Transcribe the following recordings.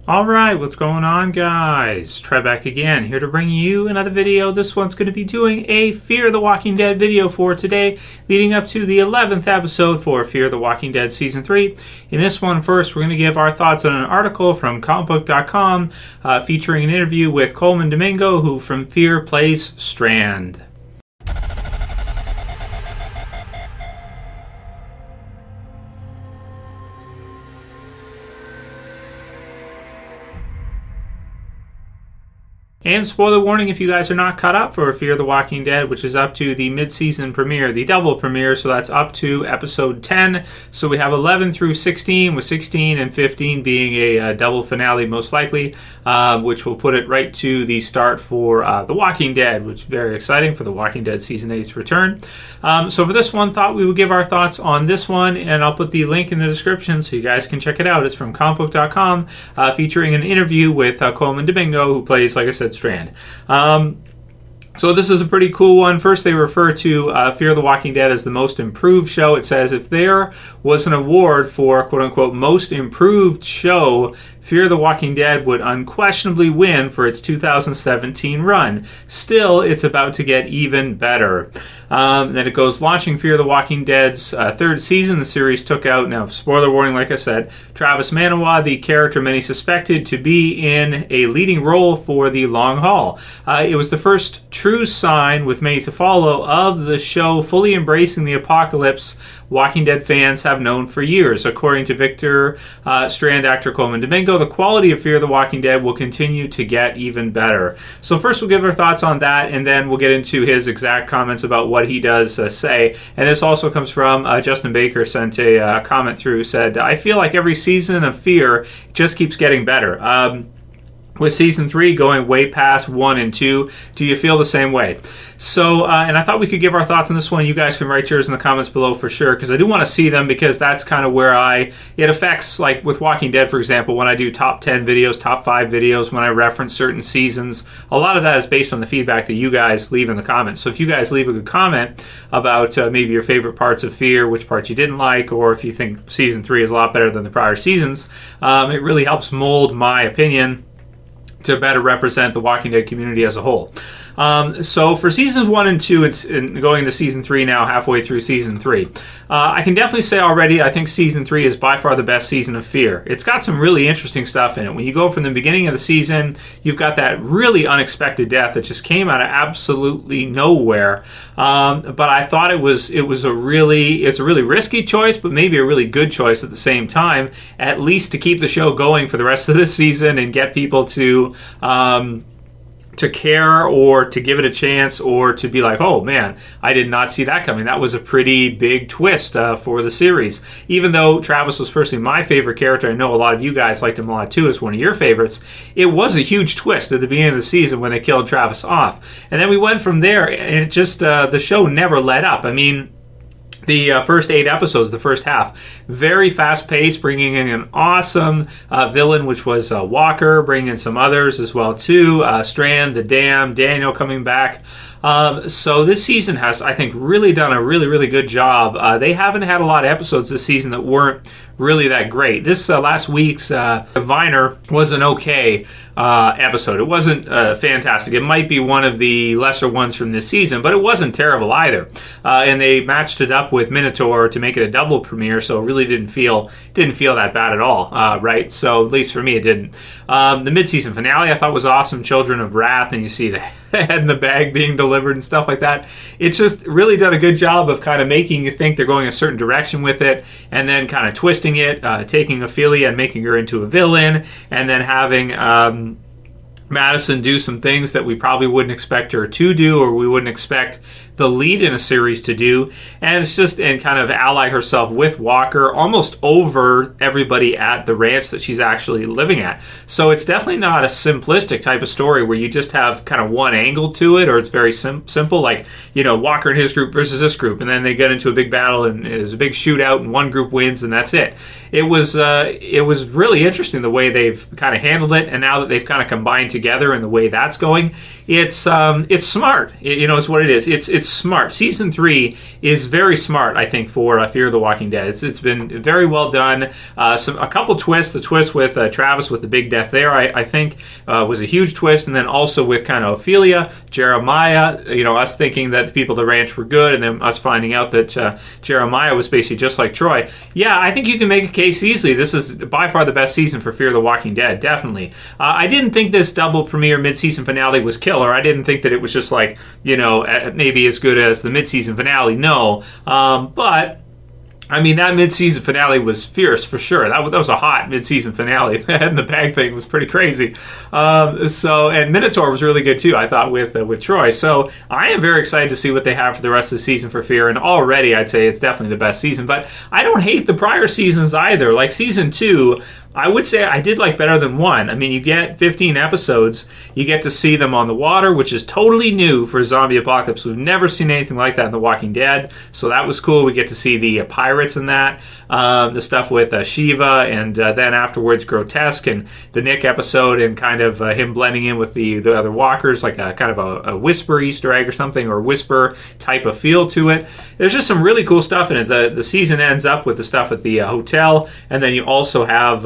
Alright, what's going on, guys? Trev back again, here to bring you another video. This one's going to be doing a Fear the Walking Dead video for today, leading up to the 11th episode for Fear the Walking Dead Season 3. In this one, first, we're going to give our thoughts on an article from comicbook.com featuring an interview with Coleman Domingo, who from Fear plays Strand. And spoiler warning if you guys are not caught up for Fear the Walking Dead, which is up to the mid-season premiere, the double premiere, so that's up to episode 10. So we have 11 through 16, with 16 and 15 being a double finale most likely, which will put it right to the start for The Walking Dead, which is very exciting for The Walking Dead Season 8's return. So for this one, thought we would give our thoughts on this one, and I'll put the link in the description so you guys can check it out. It's from comicbook.com, featuring an interview with Coleman Domingo, who plays, like I said, Strand. So this is a pretty cool one. First, they refer to Fear the Walking Dead as the most improved show. It says if there was an award for quote-unquote most improved show, Fear the Walking Dead would unquestionably win for its 2017 run. Still, it's about to get even better. Then it goes, launching Fear the Walking Dead's third season, the series took out, now spoiler warning like I said, Travis Manawa, the character many suspected to be in a leading role for the long haul. It was the first true sign, with many to follow, of the show fully embracing the apocalypse Walking Dead fans have known for years. According to Victor Strandactor Colman Domingo, the quality of Fear the Walking Dead will continue to get even better. So first we'll give our thoughts on that, and then we'll get into his exact comments about what he does say. And this also comes from Justin Baker, sent a comment through, said, I feel like every season of Fear just keeps getting better. With Season 3 going way past 1 and 2, do you feel the same way? So, and I thought we could give our thoughts on this one. You guys can write yours in the comments below for sure, because I do want to see them, because that's kind of where it affects, like with Walking Dead, for example, when I do top 10 videos, top 5 videos, when I reference certain seasons, a lot of that is based on the feedback that you guys leave in the comments. So if you guys leave a good comment about maybe your favorite parts of Fear, which parts you didn't like, or if you think Season 3 is a lot better than the prior seasons, it really helps mold my opinion to better represent the Walking Dead community as a whole. So for Seasons 1 and 2, it's going to Season 3 now, halfway through Season 3. I can definitely say already, I think Season 3 is by far the best season of Fear. It's got some really interesting stuff in it. When you go from the beginning of the season, you've got that really unexpected death that just came out of absolutely nowhere. But I thought it's a really risky choice, but maybe a really good choice at the same time, at least to keep the show going for the rest of this season and get people to care, or to give it a chance, or to be like, oh man, I did not see that coming. That was a pretty big twist for the series. Even though Travis was personally my favorite character, I know a lot of you guys liked him a lot too as one of your favorites, it was a huge twist at the beginning of the season when they killed Travis off. And then we went from there, and it just, the show never let up. I mean, the first 8 episodes, the first half, very fast-paced, bringing in an awesome villain, which was Walker, bringing in some others as well too, Strand, the Dam, Daniel coming back. So this season has, I think, really done a really good job. They haven't had a lot of episodes this season that weren't really that great. This last week's Diviner was an okay episode. It wasn't fantastic. It might be one of the lesser ones from this season, but it wasn't terrible either. And they matched it up with Minotaur to make it a double premiere, so it really didn't feel that bad at all, right? So at least for me, it didn't. The mid-season finale I thought was awesome. Children of Wrath, and you see the head in the bag being delivered and stuff like that. It's just really done a good job of kind of making you think they're going a certain direction with it, and then kind of twisting it, taking Ophelia and making her into a villain, and then having Madison do some things that we probably wouldn't expect her to do, or we wouldn't expect the lead in a series to do, and it's just, and kind of ally herself with Walker almost over everybody at the ranch that she's actually living at. So it's definitely not a simplistic type of story where you just have kind of one angle to it, or it's very simple, like, you know, Walker and his group versus this group, and then they get into a big battle and there's a big shootout and one group wins and that's it. It was really interesting the way they've kind of handled it, and now that they've kind of combined together and the way that's going, it's smart. It's what it is. It's smart. Season 3 is very smart, I think, for Fear the Walking Dead. It's been very well done. A couple twists. The twist with Travis with the big death there, I think, was a huge twist, and then also with kind of Ophelia, Jeremiah. Us thinking that the people at the ranch were good, and then us finding out that Jeremiah was basically just like Troy. Yeah, I think you can make a case easily. This is by far the best season for Fear the Walking Dead, definitely. I didn't think this double premiere mid-season finale was killer. I didn't think that it was just like, maybe as good as the mid-season finale. No. But I mean, that mid-season finale was fierce for sure. That was a hot mid-season finale. The head in the bag thing was pretty crazy. And Minotaur was really good too, I thought, with Troy. So I am very excited to see what they have for the rest of the season for Fear. And already I'd say it's definitely the best season. But I don't hate the prior seasons either. Like season 2, I would say I did like better than 1. I mean, you get 15 episodes. You get to see them on the water, which is totally new for zombie apocalypse. We've never seen anything like that in The Walking Dead. So that was cool. We get to see the pirates in that. The stuff with Shiva, and then afterwards Grotesque, and the Nick episode, and kind of him blending in with the other walkers, like a kind of a whisper Easter egg or something, or whisper type of feel to it. There's just some really cool stuff in it. The season ends up with the stuff at the hotel, and then you also have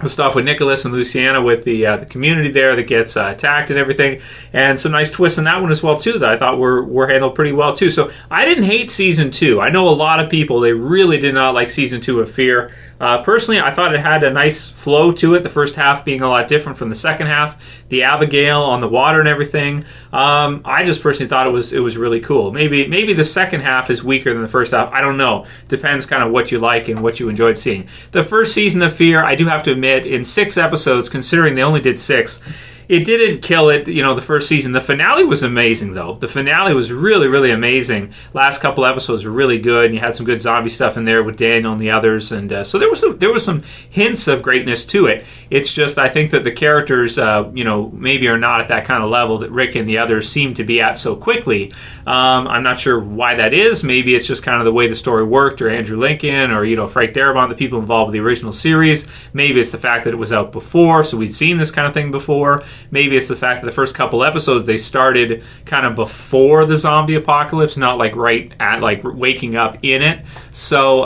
the stuff with Nicholas and Luciana with the community there that gets attacked and everything, and some nice twists in that one as well too that I thought were handled pretty well too. So I didn't hate season 2. I know a lot of people, they really did not like season 2 of Fear. Personally, I thought it had a nice flow to it, the first half being a lot different from the second half. The Abigail on the water and everything. I just personally thought it was really cool. Maybe the second half is weaker than the first half. I don't know. Depends kind of what you like and what you enjoyed seeing. The first season of Fear, I do have to admit, in 6 episodes, considering they only did 6, it didn't kill it, the first season. The finale was amazing, though. The finale was really, really amazing. Last couple episodes were really good, and you had some good zombie stuff in there with Daniel and the others, and so there was some hints of greatness to it. It's just, I think that the characters, maybe are not at that kind of level that Rick and the others seem to be at so quickly. I'm not sure why that is. Maybe it's just kind of the way the story worked, or Andrew Lincoln, or Frank Darabont, the people involved with the original series. Maybe it's the fact that it was out before, so we'd seen this kind of thing before. Maybe it's the fact that the first couple episodes they started kind of before the zombie apocalypse, not like right at like waking up in it. So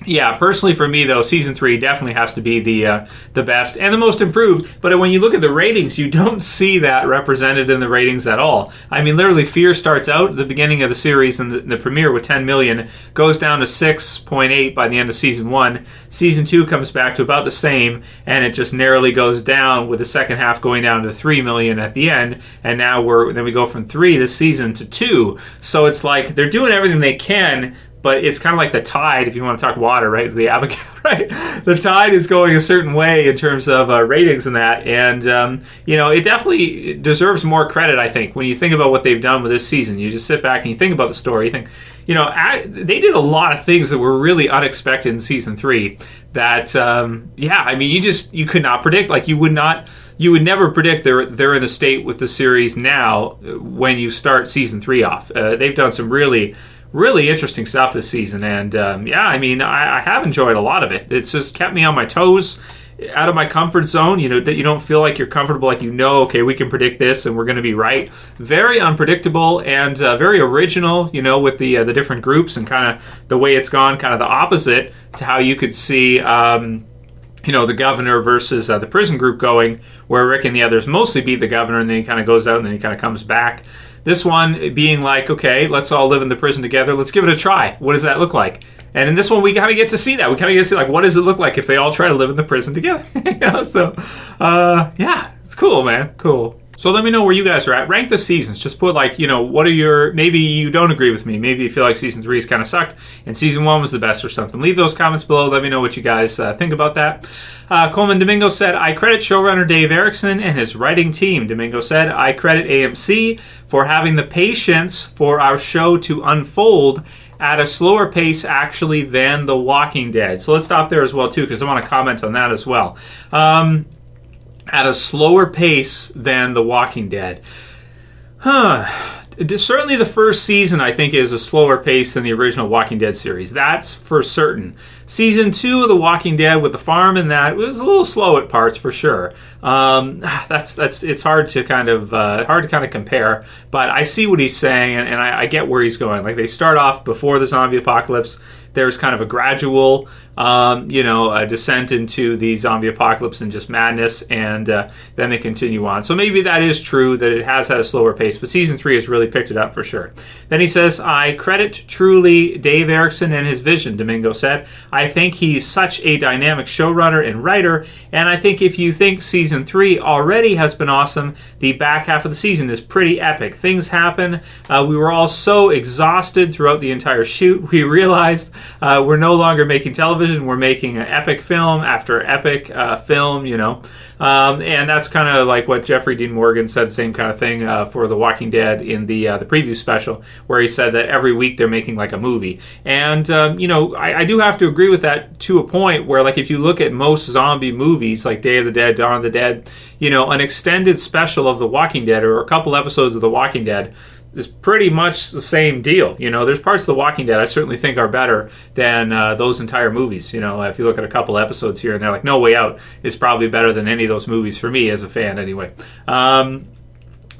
yeah, personally for me though, season 3 definitely has to be the best and the most improved. But when you look at the ratings, you don't see that represented in the ratings at all. I mean, literally, Fear starts out at the beginning of the series and the premiere with 10 million, goes down to 6.8 by the end of season 1. Season 2 comes back to about the same, and it just narrowly goes down, with the second half going down to 3 million at the end. And now we go from 3 this season to 2. So it's like they're doing everything they can. But it's kind of like the tide, if you want to talk water, right? The Abigail, right? The tide is going a certain way in terms of ratings and that. And, it definitely deserves more credit, I think, when you think about what they've done with this season. You just sit back and you think about the story. You think, they did a lot of things that were really unexpected in season 3 that, you could not predict. Like, you would never predict they're in the state with the series now when you start season 3 off. They've done some really interesting stuff this season, and I have enjoyed a lot of it. It's just kept me on my toes, out of my comfort zone. That you don't feel like you're comfortable, like okay, we can predict this and we're going to be right. Very unpredictable and very original. With the different groups and kind of the way it's gone, kind of the opposite to how you could see. The governor versus the prison group going, where Rick and the others mostly beat the governor, and then he kind of goes out and then he kind of comes back. This one being like, okay, let's all live in the prison together. Let's give it a try. What does that look like? And in this one, we kind of get to see that. We kind of get to see, like, what does it look like if they all try to live in the prison together? It's cool, man. Cool. So let me know where you guys are at. Rank the seasons. Just put what are your, maybe you don't agree with me. Maybe you feel like season 3 has kind of sucked and season 1 was the best or something. Leave those comments below. Let me know what you guys think about that. Coleman Domingo said, I credit showrunner Dave Erickson and his writing team. Domingo said, I credit AMC for having the patience for our show to unfold at a slower pace, actually, than The Walking Dead. So let's stop there as well, too, because I want to comment on that as well. At a slower pace than The Walking Dead. Certainly the first season, I think, is a slower pace than the original Walking Dead series. That's for certain. Season 2 of The Walking Dead with the farm and that was a little slow at parts for sure. It's hard to kind of compare, but I see what he's saying, and I get where he's going. Like, they start off before the zombie apocalypse. There's kind of a gradual, a descent into the zombie apocalypse and just madness, and then they continue on. So maybe that is true, that it has had a slower pace, but Season 3 has really picked it up for sure. Then he says, I credit truly Dave Erickson and his vision, Domingo said. I think he's such a dynamic showrunner and writer, and I think if you think Season 3 already has been awesome, the back half of the season is pretty epic. Things happen. We were all so exhausted throughout the entire shoot. We realized we're no longer making television. We're making an epic film after epic film, and that's kind of like what Jeffrey Dean Morgan said, the same kind of thing for The Walking Dead in the preview special, where he said that every week they're making like a movie. And, I do have to agree with that to a point where, like, if you look at most zombie movies, like Day of the Dead, Dawn of the Dead, an extended special of The Walking Dead or a couple episodes of The Walking Dead is pretty much the same deal. There's parts of The Walking Dead I certainly think are better than those entire movies. If you look at a couple episodes here and there, like No Way Out is probably better than any of those movies for me as a fan anyway.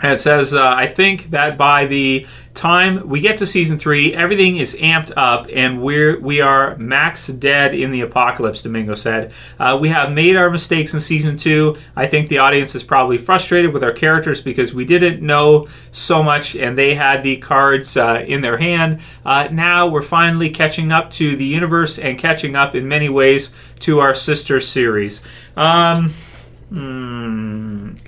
And it says, I think that by the time we get to Season 3, everything is amped up and we are max dead in the apocalypse, Domingo said. We have made our mistakes in Season 2. I think the audience is probably frustrated with our characters because we didn't know so much and they had the cards in their hand. Now we're finally catching up to the universe and catching up in many ways to our sister series.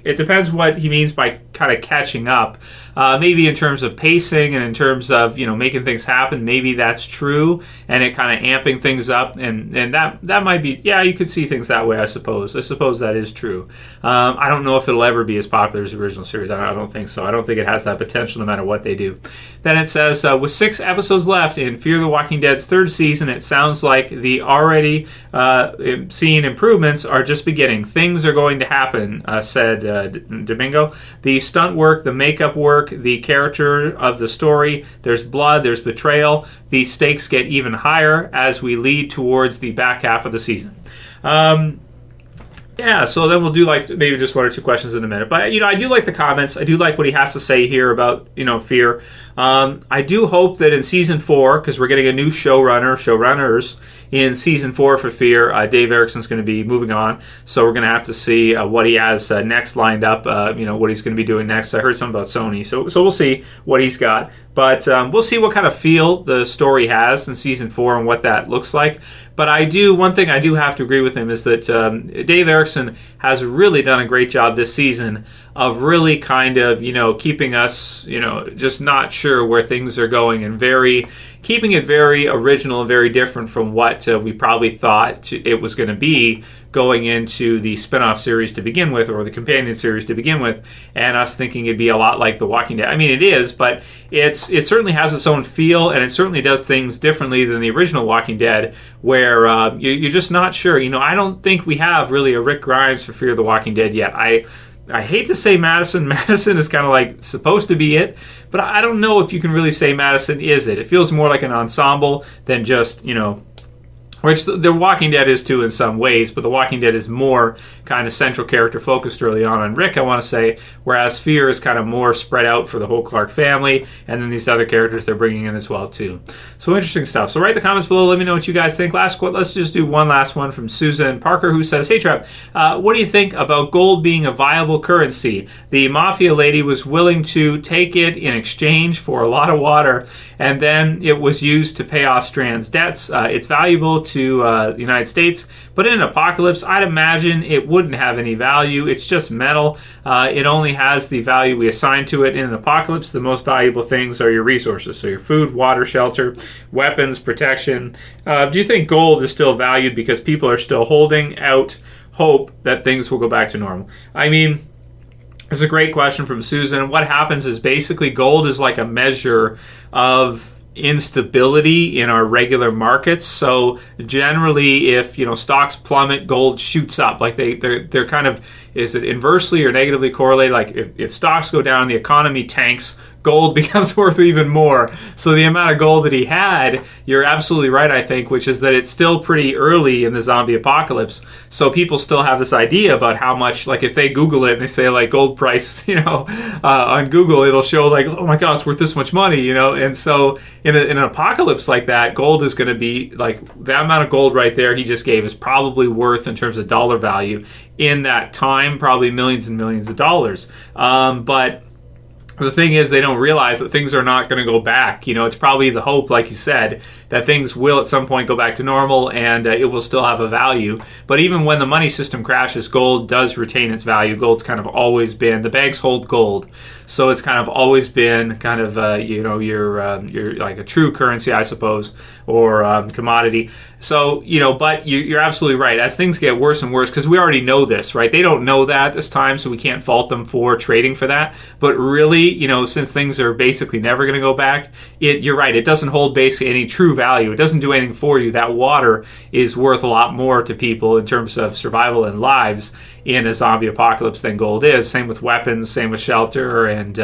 It depends what he means by kind of catching up. Maybe in terms of pacing and in terms of making things happen, maybe that's true, and it kind of amping things up, and that might be, yeah, you could see things that way. I suppose that is true. I don't know if it'll ever be as popular as the original series. I don't think so. I don't think it has that potential no matter what they do. Then it says, with 6 episodes left in Fear the Walking Dead's 3rd season, it sounds like the already seen improvements are just beginning. Things are going to happen, said Domingo. The stunt work, the makeup work, the character of the story, there's blood, there's betrayal. The stakes get even higher as we lead towards the back half of the season. Yeah, so then we'll do maybe just 1 or 2 questions in a minute. But, I do like the comments. I do like what he has to say here about, Fear. I do hope that in Season 4, because we're getting a new showrunners in Season 4 for Fear, Dave Erickson's going to be moving on. So we're going to have to see what he has next lined up, what he's going to be doing next. I heard something about Sony. So we'll see what he's got. But we'll see what kind of feel the story has in Season 4 and what that looks like. But one thing I do have to agree with him is that Dave Erickson has really done a great job this season of really kind of, keeping us, just not sure where things are going and keeping it very original and very different from what we probably thought it was going to be going into the spin-off series to begin with, or the companion series to begin with, and us thinking it'd be a lot like The Walking Dead. I mean, it is, but it certainly has its own feel, and it certainly does things differently than the original Walking Dead, where you're just not sure. I don't think we have really a Rick Grimes for Fear the Walking Dead yet. I hate to say Madison. Madison is kind of like supposed to be it, but I don't know if you can really say Madison is it. It feels more like an ensemble than just, which The Walking Dead is too in some ways, but The Walking Dead is more kind of central character focused early on Rick, I want to say, whereas Fear is kind of more spread out for the whole Clark family, and then these other characters they're bringing in as well too. So interesting stuff. So write the comments below, let me know what you guys think. Let's just do one last one from Susan Parker, who says, hey Trev, what do you think about gold being a viable currency? The mafia lady was willing to take it in exchange for a lot of water, and then it was used to pay off Strand's debts. It's valuable to the United States, but in an apocalypse, I'd imagine it wouldn't have any value. It's just metal. It only has the value we assign to it. In an apocalypse, the most valuable things are your resources, so your food, water, shelter, weapons, protection. Do you think gold is still valued because people are still holding out hope that things will go back to normal? I mean, it's a great question from Susan. What happens is basically gold is like a measure of instability in our regular markets. So generally, if stocks plummet, gold shoots up. Like they're kind of, is it inversely or negatively correlated? Like if stocks go down, the economy tanks, gold becomes worth even more. So the amount of gold that he had, you're absolutely right, I think, which is that it's still pretty early in the zombie apocalypse. So people still have this idea about how much, like if they Google it and they say like gold price, on Google, it'll show like, oh my God, it's worth this much money, And so in an apocalypse like that, gold is going to be like that amount of gold right there he just gave is probably worth in terms of dollar value in that time, probably millions and millions of dollars. But the thing is, they don't realize that things are not going to go back. It's probably the hope, like you said, that things will at some point go back to normal and it will still have a value. But even when the money system crashes, gold does retain its value. Gold's kind of always been, the banks hold gold. So it's kind of always been kind of, your like a true currency, I suppose, or commodity. So, but you're absolutely right. As things get worse and worse, because we already know this, right? They don't know that this time, so we can't fault them for trading for that. But really, since things are basically never going to go back, you're right. It doesn't hold basically any true value. It doesn't do anything for you. That water is worth a lot more to people in terms of survival and lives in a zombie apocalypse than gold is. Same with weapons, same with shelter and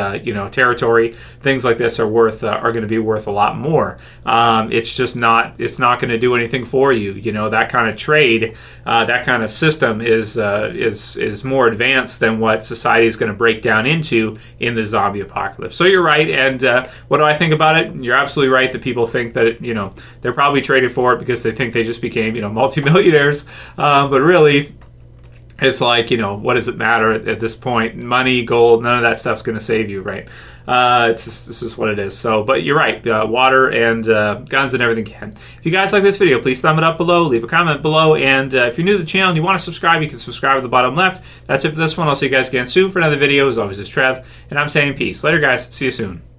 territory. Things like this are going to be worth a lot more. It's just not. It's not going to do anything for you. That kind of trade, that kind of system is more advanced than what society is going to break down into in the zombie apocalypse. So you're right. And what do I think about it? You're absolutely right that people think that they're probably traded for it because they think they just became multimillionaires. But really, it's like, what does it matter at this point? Money, gold, none of that stuff's going to save you, right? This is what it is. So, but you're right. Water and guns and everything can. If you guys like this video, please thumb it up below. Leave a comment below. And if you're new to the channel and you want to subscribe, you can subscribe at the bottom left. That's it for this one. I'll see you guys again soon for another video. As always, it's Trev, and I'm saying peace. Later, guys. See you soon.